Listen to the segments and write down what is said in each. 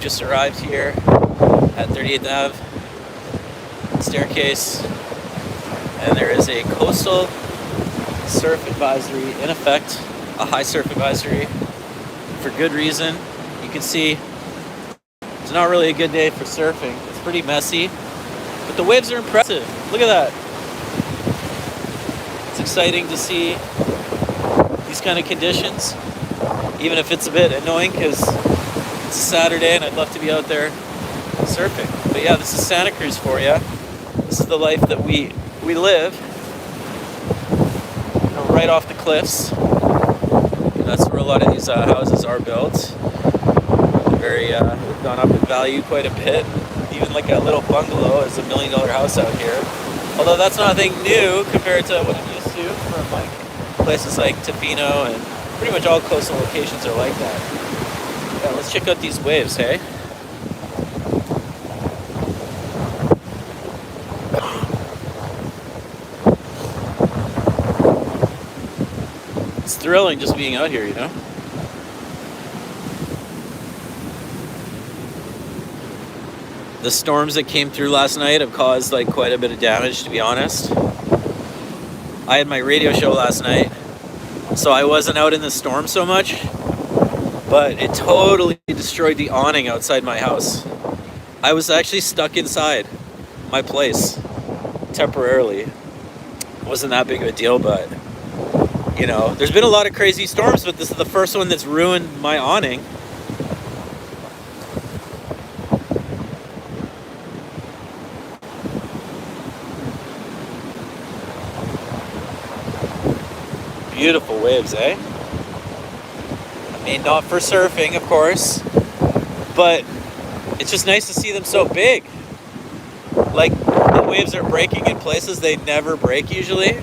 just arrived here at 38th Ave staircase, and there is a coastal surf advisory in effect, a high surf advisory, for good reason. You can see it's not really a good day for surfing. It's pretty messy, but the waves are impressive. Look at that. It's exciting to see these kind of conditions, even if it's a bit annoying because it's a Saturday and I'd love to be out there surfing. But yeah, this is Santa Cruz for you. This is the life that we live, you know, right off the cliffs. And that's where a lot of these houses are built. They've gone up in value quite a bit. Even like a little bungalow is $1 million house out here. Although that's nothing new compared to what I'm used to from like places like Tofino, and pretty much all coastal locations are like that. Yeah, let's check out these waves, hey? It's thrilling just being out here, you know? The storms that came through last night have caused like quite a bit of damage, to be honest. I had my radio show last night, so I wasn't out in the storm so much, but it totally destroyed the awning outside my house. I was actually stuck inside my place temporarily. It wasn't that big of a deal, but you know, there's been a lot of crazy storms, but this is the first one that's ruined my awning. Beautiful waves, eh? I mean, not for surfing, of course, but it's just nice to see them so big. Like, the waves are breaking in places they never break usually.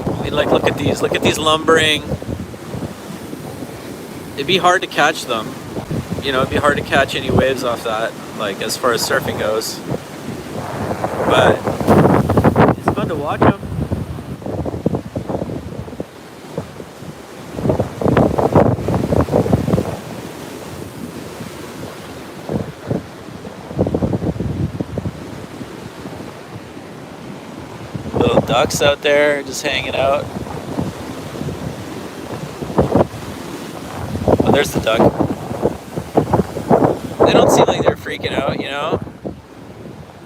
I mean, like, look at these lumbering. It'd be hard to catch them. You know, it'd be hard to catch any waves off that, like, as far as surfing goes. But it's fun to watch them. Little ducks out there just hanging out. Oh, there's the duck. They don't seem like they're freaking out, you know?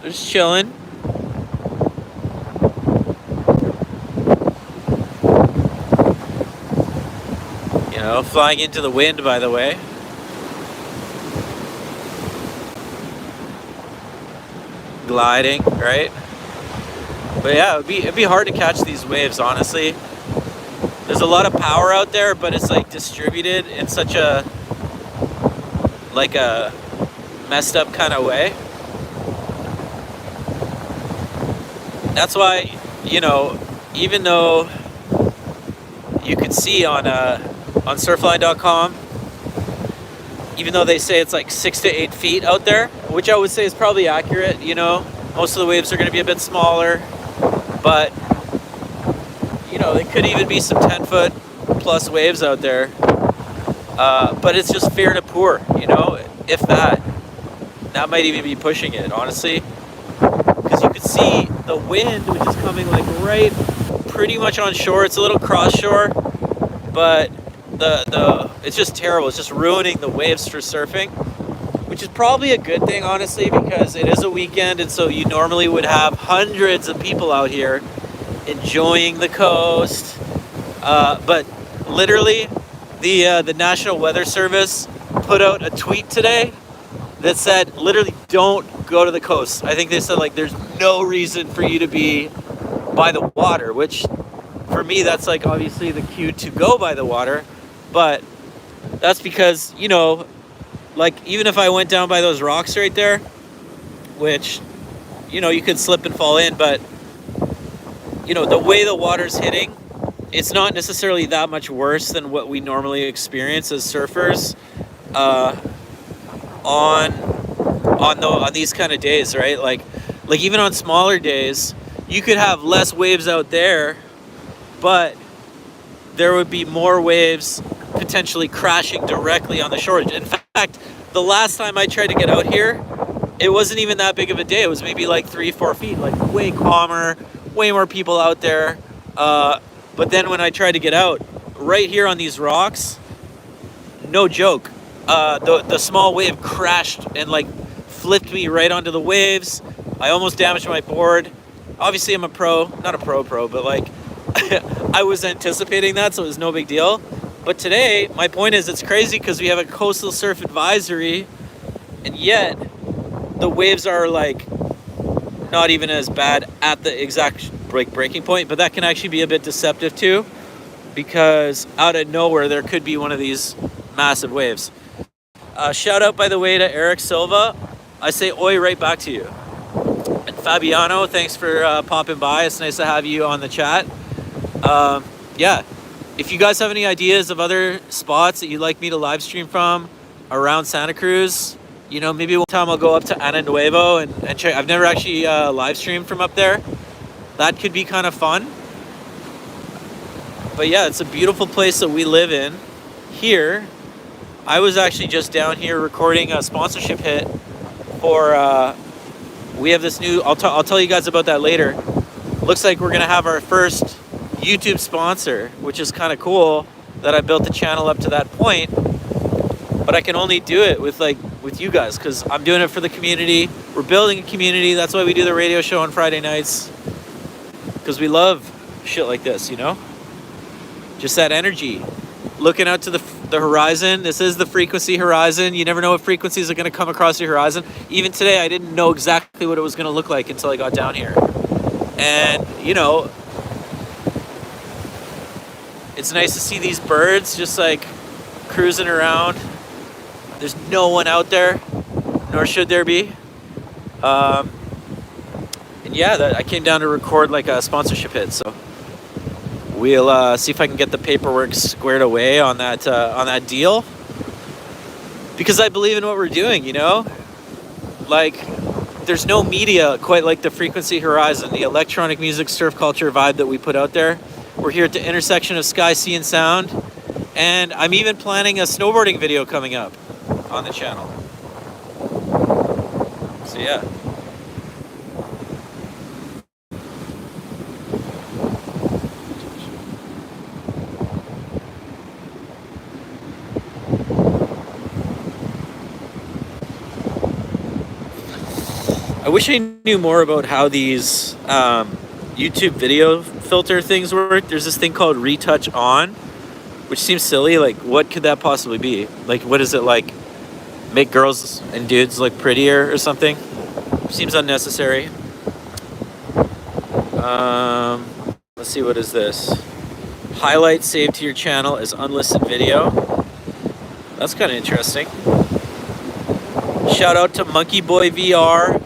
They're just chilling. You know, flying into the wind, by the way. Gliding, right? But yeah, it'd be hard to catch these waves, honestly. There's a lot of power out there, but it's like distributed in such a messed up kind of way. That's why, you know, even though you can see on surfline.com, even though they say it's like 6 to 8 feet out there, which I would say is probably accurate, you know, most of the waves are going to be a bit smaller. But, you know, it could even be some 10-foot plus waves out there. But it's just fair to poor, you know, if that. That might even be pushing it, honestly. Because you could see the wind, which is coming like right pretty much on shore. It's a little cross shore, but it's just terrible. It's just ruining the waves for surfing, which is probably a good thing, honestly, because it is a weekend, and so you normally would have hundreds of people out here enjoying the coast. But literally, the National Weather Service put out a tweet today that said, literally, don't go to the coast. I think they said, like, there's no reason for you to be by the water, which for me, that's like obviously the cue to go by the water. But that's because, you know, like, even if I went down by those rocks right there, which, you know, you could slip and fall in, but, you know, the way the water's hitting, it's not necessarily that much worse than what we normally experience as surfers on these kind of days, right? Like even on smaller days, you could have less waves out there, but there would be more waves potentially crashing directly on the shore. In fact, the last time I tried to get out here, it wasn't even that big of a day. It was maybe like 3-4 feet, like way calmer, way more people out there. But then when I tried to get out, right here on these rocks, no joke, the small wave crashed and like flipped me right onto the waves. I almost damaged my board. Obviously I'm a pro, not a pro, but like I was anticipating that, so it was no big deal. But today, my point is, it's crazy because we have a coastal surf advisory, and yet the waves are like not even as bad at the exact breaking point, but that can actually be a bit deceptive too, because out of nowhere there could be one of these massive waves. Shout out, by the way, to Eric Silva. I say oi right back to you. And Fabiano, thanks for popping by. It's nice to have you on the chat. Yeah, if you guys have any ideas of other spots that you'd like me to live stream from around Santa Cruz, you know, maybe one time I'll go up to Ana Nuevo and check. I've never actually live streamed from up there. That could be kind of fun. But yeah, it's a beautiful place that we live in here. I was actually just down here recording a sponsorship hit for, we have this new, I'll tell you guys about that later. Looks like we're gonna have our first YouTube sponsor, which is kind of cool that I built the channel up to that point. But I can only do it with you guys, because I'm doing it for the community. We're building a community. That's why we do the radio show on Friday nights, because we love shit like this, you know? Just that energy. Looking out to the horizon. This is the frequency horizon. You never know what frequencies are going to come across your horizon. Even today, I didn't know exactly what it was going to look like until I got down here. And, you know, it's nice to see these birds just like cruising around. There's no one out there, nor should there be. And yeah, I came down to record like a sponsorship hit, so we'll see if I can get the paperwork squared away on that deal, because I believe in what we're doing, you know? Like, there's no media quite like the Frequency Horizon, the electronic music surf culture vibe that we put out there. We're here at the intersection of sky, sea, and sound, and I'm even planning a snowboarding video coming up on the channel. So yeah. I wish I knew more about how these YouTube video filter things work. There's this thing called Retouch On, which seems silly. Like, what could that possibly be? Like, what is it, like, make girls and dudes look prettier or something? Seems unnecessary. Let's see, what is this? Highlight saved to your channel as unlisted video. That's kind of interesting. Shout out to Monkey Boy VR,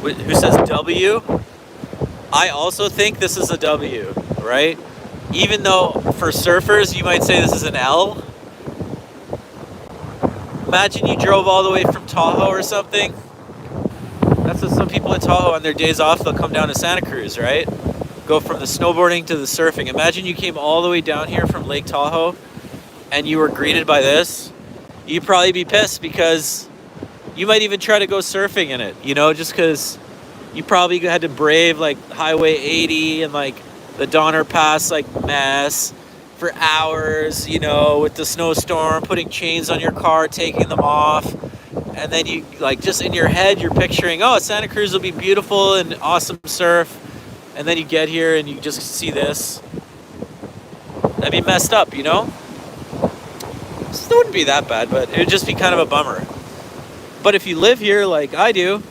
who says W. I also think this is a W, right? Even though for surfers you might say this is an L. Imagine you drove all the way from Tahoe or something. That's what some people in Tahoe on their days off, they'll come down to Santa Cruz, right? Go from the snowboarding to the surfing. Imagine you came all the way down here from Lake Tahoe and you were greeted by this. You'd probably be pissed, because you might even try to go surfing in it, you know, just because you probably had to brave like Highway 80 and like the Donner Pass like mess for hours, you know, with the snowstorm, putting chains on your car, taking them off. And then you, like, just in your head, you're picturing, oh, Santa Cruz will be beautiful and awesome surf. And then you get here and you just see this. That'd be messed up, you know? So it wouldn't be that bad, but it would just be kind of a bummer. But if you live here like I do,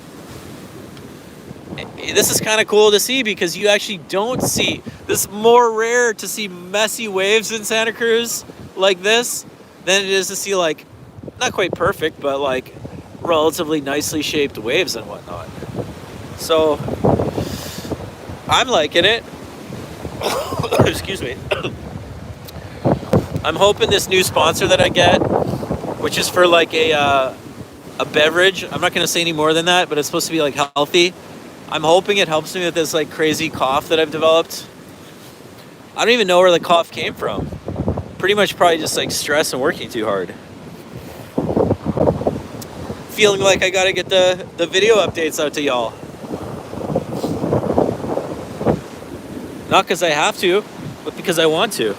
this is kind of cool to see, because you actually don't see, this is more rare to see messy waves in Santa Cruz like this than it is to see, like, not quite perfect, but like relatively nicely shaped waves and whatnot. So I'm liking it. Excuse me. I'm hoping this new sponsor that I get, which is for like a beverage, I'm not going to say any more than that, but it's supposed to be like healthy. I'm hoping it helps me with this like crazy cough that I've developed. I don't even know where the cough came from. pretty much probably just like stress and working too hard. Feeling like I gotta get the video updates out to y'all. Not because I have to, but because I want to.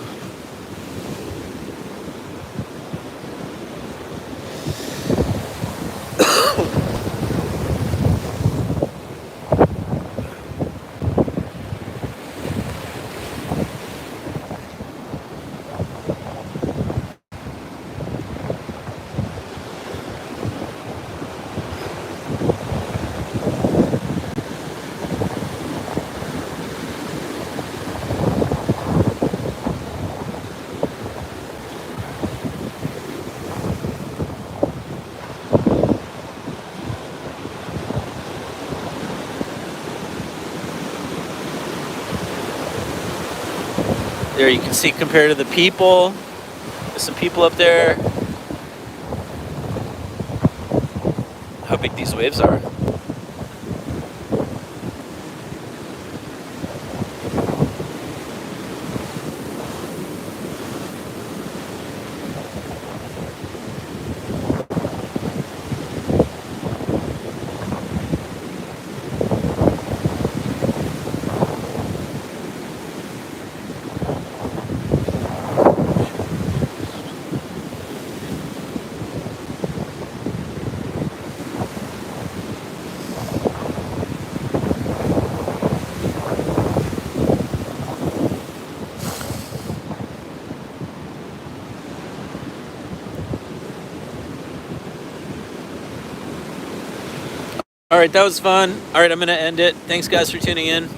There you can see compared to the people. There's some people up there. How big these waves are. All right, that was fun. All right, I'm going to end it. Thanks, guys, for tuning in.